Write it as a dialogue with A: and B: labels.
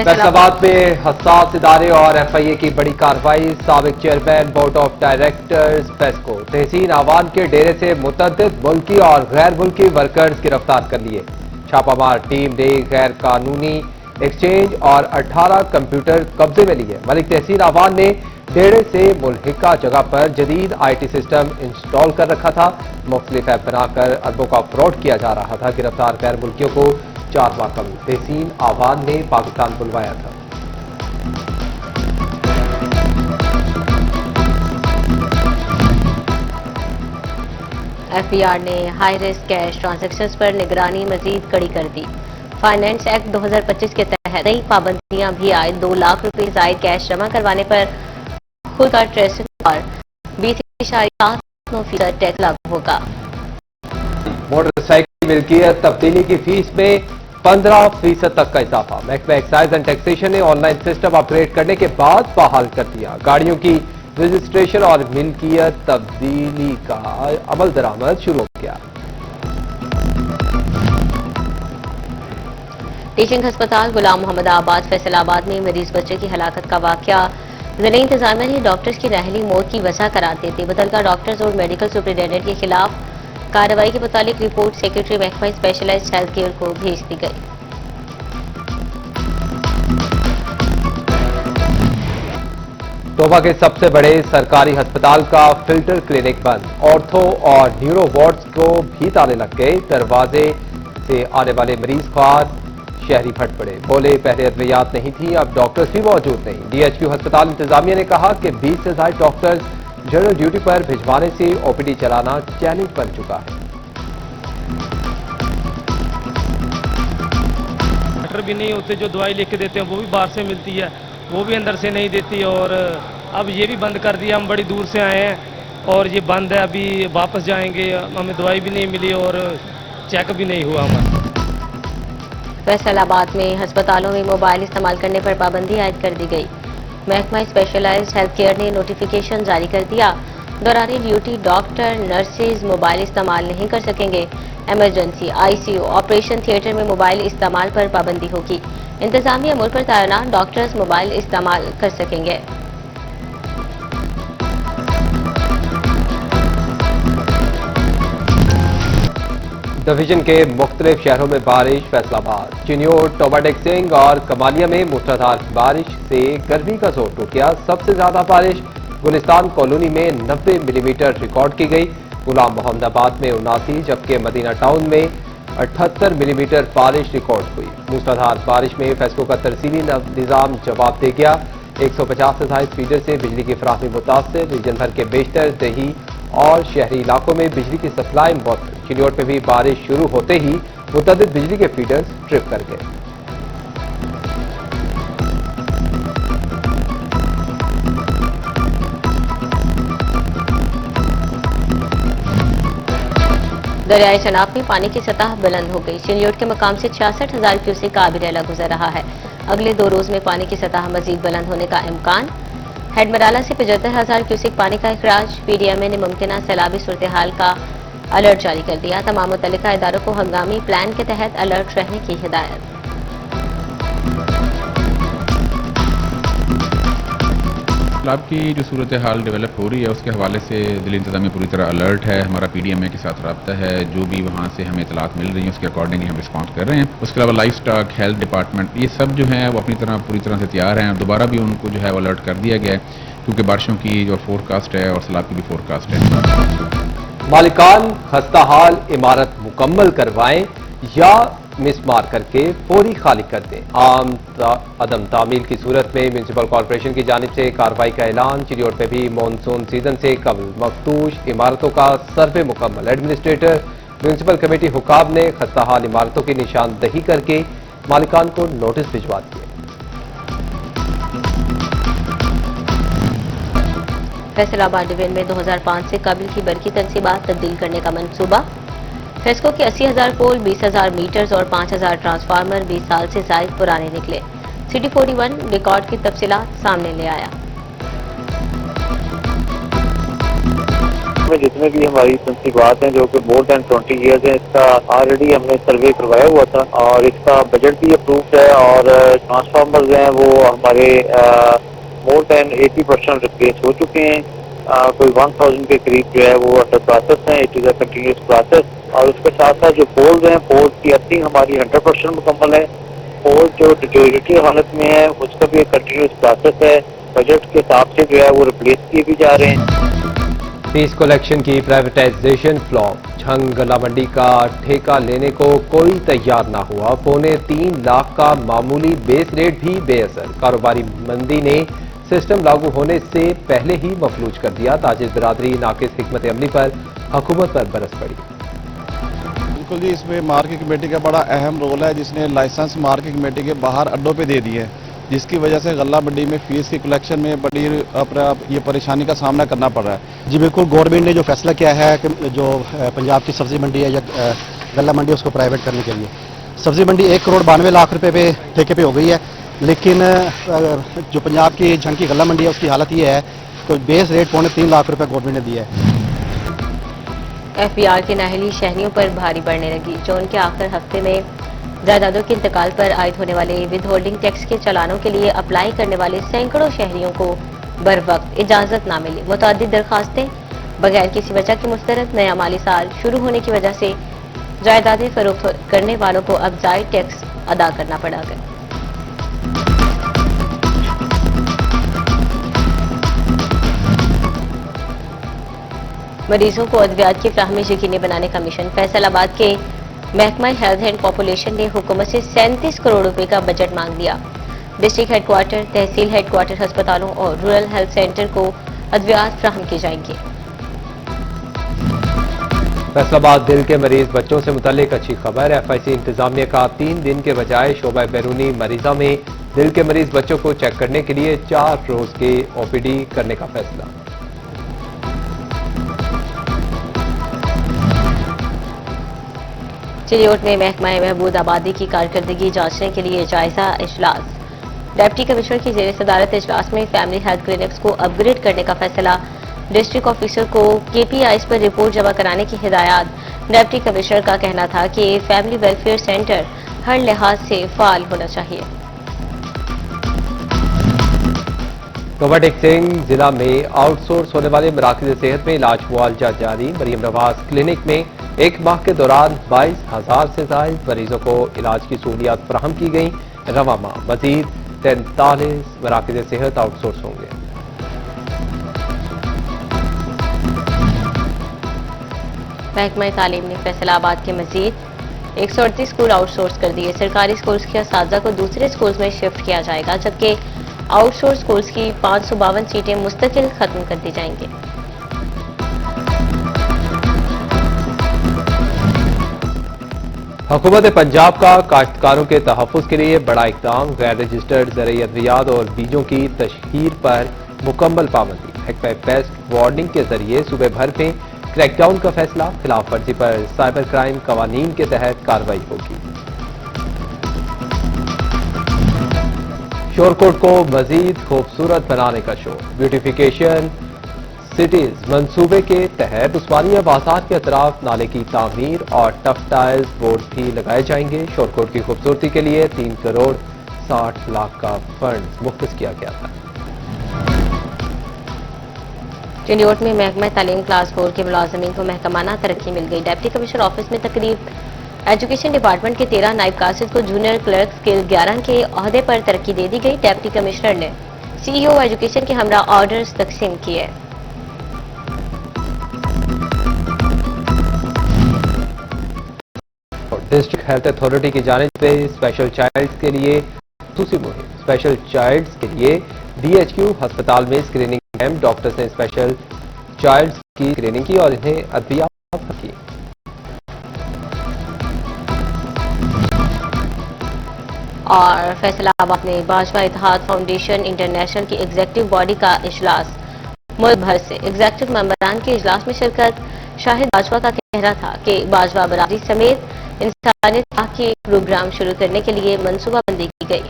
A: फैसलाबाद में हसास इदारे और FIA की बड़ी कार्रवाई। साबिक chairman board of directors FESCO Tehseen Awan के डेरे से मुतअद्दिद मुल्की और गैर मुल्की वर्कर्स गिरफ्तार कर लिए। छापामार टीम ने गैर कानूनी एक्सचेंज और 18 कंप्यूटर कब्जे में लिए। मलिक तहसीन आवान ने डेरे से मुल्हिका जगह पर जदीद IT सिस्टम इंस्टॉल कर रखा था। मुख्तलिफ ऐप बनाकर अरबों का फ्रॉड किया जा रहा था। गिरफ्तार गैर मुल्कियों को 4 माह कबल तहसीन आवान ने पाकिस्तान बुलवाया था।
B: FBR ने हाई रिस्क कैश ट्रांजैक्शंस पर निगरानी मजीद कड़ी कर दी। फाइनेंस एक्ट 2025 के तहत नई पाबंदियां भी आए। 2 लाख रुपए जायद कैश जमा करवाने पर खुद का ट्रेसिंग और 20.7% टैक्स लागू होगा।
A: मोटरसाइकिल मिल्कियत तब्दीली की फीस में 15% तक का इजाफा। महकमा एक्साइज एंड टैक्सेशन ने ऑनलाइन सिस्टम अपग्रेड करने के बाद बहाल कर दिया। गाड़ियों की रजिस्ट्रेशन और मिल्कियत तब्दीली का अमल दरामद शुरू हो गया।
B: टीचिंग अस्पताल गुलाम मोहम्मद आबाद फैसलाबाद में मरीज बच्चे की हलाकत का वाकया जिले इंतजामिया ने डॉक्टर्स की नाहली मौत की वजह करार देते मुतल्लिका डॉक्टर्स और मेडिकल सुपरिटेंडेंट के खिलाफ कार्रवाई के मुतालिक रिपोर्ट सेक्रेटरी महकमा स्पेशलाइज्ड हेल्थ केयर को भेज दी गई।
A: तोबा के सबसे बड़े सरकारी अस्पताल का फिल्टर क्लिनिक बंद। ऑर्थो और न्यूरो वार्ड्स को भी ताले लग गए। दरवाजे से आने वाले मरीज ख्वार शहरी फट पड़े। बोले पहले अद्वियात नहीं थी, अब डॉक्टर्स भी मौजूद नहीं। DHQ अस्पताल इंतजामिया ने कहा कि 20 से ज्यादा डॉक्टर्स जनरल ड्यूटी पर भिजवाने से OPD चलाना चैलेंज बन चुका है।
C: डॉक्टर भी नहीं होते, जो दवाई लिख के देते हैं वो भी बाहर से मिलती है, वो भी अंदर से नहीं देती। और अब ये भी बंद कर दिया। हम बड़ी दूर से आए हैं और ये बंद है। अभी वापस जाएंगे, हमें दवाई भी नहीं मिली और चेकअप भी नहीं हुआ हमारा।
B: फैसलाबाद में अस्पतालों में मोबाइल इस्तेमाल करने पर पाबंदी आयद कर दी गई। महकमा स्पेशलाइज्ड हेल्थ केयर ने नोटिफिकेशन जारी कर दिया। दौरान ड्यूटी डॉक्टर नर्सेज मोबाइल इस्तेमाल नहीं कर सकेंगे। इमरजेंसी ICU ऑपरेशन थिएटर में मोबाइल इस्तेमाल पर पाबंदी होगी। इंतजामिया अमूर पर तैनात डॉक्टर्स मोबाइल इस्तेमाल कर सकेंगे।
A: डिवीजन के मुख्तलिफ शहरों में बारिश। फैसलाबाद, चिन्योट, टोबाटेक सिंह और कमालिया में मूसलाधार बारिश से गर्मी का जोर टूट गया। सबसे ज्यादा बारिश गुलिस्तान कॉलोनी में 90 मिलीमीटर रिकॉर्ड की गई। गुलाम मोहम्मदाबाद में 79, जबकि मदीना टाउन में 78 मिलीमीटर बारिश रिकॉर्ड हुई। मूसलाधार बारिश में फेस्को का तरसीली निजाम जवाब दे गया। 150 से ज्यादा फीडर से बिजली की फराहमी मुतासर। रीजन भर के बेशतर दही और शहरी इलाकों में बिजली की सप्लाई मुअत्तल। चिन्योट में भी बारिश शुरू होते ही मुतअद्दिद बिजली के फीडर्स ट्रिप कर गए।
B: दरियाई चनाब में पानी की सतह बुलंद हो गई। चिन्योट के मकाम से 66,000 क्यूसेक का आबिरेला गुजर रहा है। अगले 2 रोज में पानी की सतह मजीद बुलंद होने का इम्कान। हेडमराला से 75,000 क्यूसेक पानी का इखराज। PDMA ने मुमकिन सैलाबी सूरत हाल का अलर्ट जारी कर दिया। तमाम मुतल्लिका इदारों को हंगामी प्लान के तहत अलर्ट रहने की हिदायत।
D: सैलाब की जो सूरत हाल डेवलप हो रही है उसके हवाले से दिल्ली इंतजामिया पूरी तरह अलर्ट है। हमारा PDMA के साथ रब्ता है। जो भी वहाँ से हमें इतलात मिल रही है उसके अकॉर्डिंगली हम रिस्पॉन्ड कर रहे हैं। उसके अलावा लाइफ स्टॉक, हेल्थ डिपार्टमेंट, ये सब जो है वो अपनी तरह पूरी तरह से तैयार हैं। दोबारा भी उनको जो है वो अलर्ट कर दिया गया है क्योंकि बारिशों की जो फोरकास्ट है और सैलाब की भी फोरकास्ट है।
A: मालिकान खस्ताहाल इमारत मुकम्मल करवाएं या मिसमार करके फौरी खाली कर दें। अदम तामील की सूरत में म्यूनसिपल कॉर्पोरेशन की जानिब से कार्रवाई का ऐलान। चिन्योट में भी मानसून सीजन से कबल मखदूश इमारतों का सर्वे मुकम्मल। एडमिनिस्ट्रेटर म्यूनसिपल कमेटी हुकाम ने खस्ताहाल इमारतों की निशानदही करके मालिकान को नोटिस भिजवा दिए।
B: फैसलाबाद डिवीजन में 2005 से कबल की बरकी तनसीबात तब्दील करने का मंसूबा। फेस्को के 80,000 पोल, 20,000 मीटर्स और 5,000 ट्रांसफार्मर 20 साल से जायद पुराने निकले। सिटी 41 रिकॉर्ड की तफसीलात सामने ले आया।
E: میں جتنے بھی ہماری تنصیبات ہیں جو کہ مور دین 20 ایئرز ہیں، اس کا آلریڈی ہم نے سروے کروایا ہوا تھا اور اس کا بجٹ بھی اپرووڈ ہے اور ٹرانسفارمرز ہیں وہ ہمارے مور دین 80% ریپلیس ہو چکے ہیں. کوئی 1000 کے قریب جو ہے وہ انڈر پروسیس ہیں. It is a continuous process. اور اس کے ساتھ ساتھ جو پولز ہیں، پولز کی ارتھنگ ہماری 100% مکمل ہے. پول جو ڈیٹیریٹی حالت میں ہے اس کا بھی ایک کنٹینیوس پروسیس ہے. بجٹ کے حساب سے جو ہے وہ ریپلیس کیے بھی جا رہے ہیں.
A: فیس کلیکشن کی پرائیویٹائزیشن فلاپ. جھنگ غلہ منڈی کا ٹھیکہ لینے کو کوئی تیار نہ ہوا. 3.25 لاکھ کا معمولی بیس ریٹ بھی بے اثر. کاروباری مندی نے سسٹم لاگو ہونے سے پہلے ہی مفلوج کر دیا. تاجر برادری ناقص حکمت عملی پر حکومت پر برس پڑی.
F: بالکل جی، اس میں مارکیٹ کمیٹی کا بڑا اہم رول ہے جس نے لائسنس مارکیٹ کمیٹی کے باہر اڈوں پہ دے دی ہے، جس کی وجہ سے غلہ منڈی میں فیس کی کلیکشن میں بڑی یہ پریشانی کا سامنا کرنا پڑ رہا ہے.
G: جی بالکل، گورنمنٹ نے جو فیصلہ کیا ہے کہ جو پنجاب کی سبزی منڈی ہے یا غلہ منڈی اس کو پرائیویٹ کرنے کے لیے، سبزی منڈی 1,92 کروڑ روپے پہ ٹھیکے پہ ہو گئی ہے. لیکن جو پنجاب کی جھنگ کی غلہ منڈی ہے اس کی حالت یہ ہے کہ بیس ریٹ 3.25 لاکھ روپے گورنمنٹ نے دیا ہے.
B: ایف بی آر کے نااہلی شہریوں پر بھاری پڑنے لگی. جون کے آخر ہفتے میں جائیدادوں کے انتقال پر عائد ہونے والے ود ہولڈنگ ٹیکس کے چالانوں کے لیے اپلائی کرنے والے سینکڑوں شہریوں کو بر وقت اجازت نہ ملی. متعدد درخواستیں بغیر کسی وجہ کے مسترد. نیا مالی سال شروع ہونے کی وجہ سے جائیدادیں فروخت کرنے والوں کو اب زائد ٹیکس ادا کرنا پڑا گیا. مریضوں کو ادویات کی فراہمی یقینی بنانے کا مشن. فیصل آباد کے محکمہ ہیلتھ اینڈ پاپولیشن نے حکومت سے 37 کروڑ روپے کا بجٹ مانگ لیا. ڈسٹرکٹ ہیڈ کوارٹر، تحصیل ہیڈ کوارٹر ہسپتالوں اور رورل ہیلتھ سینٹر کو ادویات فراہم کی جائیں گی.
A: فیصل آباد دل کے مریض بچوں سے متعلق اچھی خبر. ایف آئی سی انتظامیہ کا 3 دن کے بجائے شعبہ بیرونی مریضہ میں دل کے مریض بچوں کو چیک کرنے کے لیے 4 روز کے او پی ڈی کرنے کا فیصلہ.
B: چلیوٹ میں محکمہ محمود آبادی کی کارکردگی جانچنے کے لیے جائزہ اجلاس. ڈپٹی کمشنر کی زیر صدارت اجلاس میں فیملی ہیلتھ کلینکس کو اپ گریڈ کرنے کا فیصلہ. ڈسٹرکٹ آفیسر کو کے پی آئیز پر رپورٹ جمع کرانے کی ہدایات. ڈپٹی کمشنر کا کہنا تھا کہ فیملی ویلفیئر سینٹر ہر لحاظ سے فعال ہونا چاہیے.
A: ٹوبا ٹیکسنگ ضلع میں آؤٹ سورس ہونے والے مراکز صحت میں علاج معالجہ جاری. مریم نواز کلینک میں 1 ماہ کے دوران 22,000 سے زائد مریضوں کو علاج کی سہولیات فراہم کی گئیں. رواں ماہ مزید 43 مراکز صحت آؤٹ سورس ہوں گے.
B: محکمہ تعلیم نے فیصل آباد کے مزید 138 اسکول آؤٹ سورس کر دیے. سرکاری اسکولز کے اساتذہ کو دوسرے اسکولز میں شفٹ کیا جائے گا، جبکہ آؤٹ سورس اسکولز کی 552 سیٹیں مستقل ختم کر دی جائیں گی.
A: حکومت پنجاب کا کاشتکاروں کے تحفظ کے لیے بڑا اقدام. غیر رجسٹرڈ زرعی ادویات اور بیجوں کی تشہیر پر مکمل پابندی. محکمہ پیسٹ وارننگ کے ذریعے صوبے بھر میں کریک ڈاؤن کا فیصلہ. خلاف ورزی پر سائبر کرائم قوانین کے تحت کارروائی ہوگی. شور کوٹ کو مزید خوبصورت بنانے کا شور. بیوٹیفیکیشن سٹیز منصوبے کے تحت عثمانیہ بازار کے اطراف نالے کی تعمیر اور ٹف ٹائلز بورڈ بھی لگائے جائیں گے. شور کوٹ کی خوبصورتی کے لیے 3 کروڑ 60 لاکھ کا فنڈ مختص کیا گیا تھا.
B: چلیوٹ میں محکمہ تعلیم کلاس 4 کے ملازمین کو محکمانہ ترقی مل گئی. ڈپٹی کمشنر آفس میں تقریب. ایجوکیشن ڈپارٹمنٹ کے 13 نائب قاصد کو جونیئر کلرک اسکیل 11 کے عہدے پر ترقی دے دی گئی. ڈپٹی کمشنر نے سی ای او ایجوکیشن کے ہمراہ آرڈرز تقسیم کیے.
A: ڈسٹرکٹ ہیلتھ اتھارٹی کی جانب سے اسپیشل چائلڈز کے لیے خصوصی مہم. اسپیشل چائلڈز کے لیے ڈی ایچ کیو ہسپتال میں اسکریننگ کیمپ. ڈاکٹرز نے اسپیشل چائلڈز کی اسکریننگ کی اور انہیں ادویات کی.
B: اور فیصل آباد میں باجوہ اتحاد فاؤنڈیشن انٹرنیشنل کی ایگزیکٹو باڈی کا اجلاس. ملک بھر سے ایگزیکٹو ممبران کے اجلاس میں شرکت. شاہد باجوہ کا کہنا تھا کہ باجوہ برادری سمیت انسانیت کے پروگرام شروع کرنے کے لیے منصوبہ بندی کی گئی.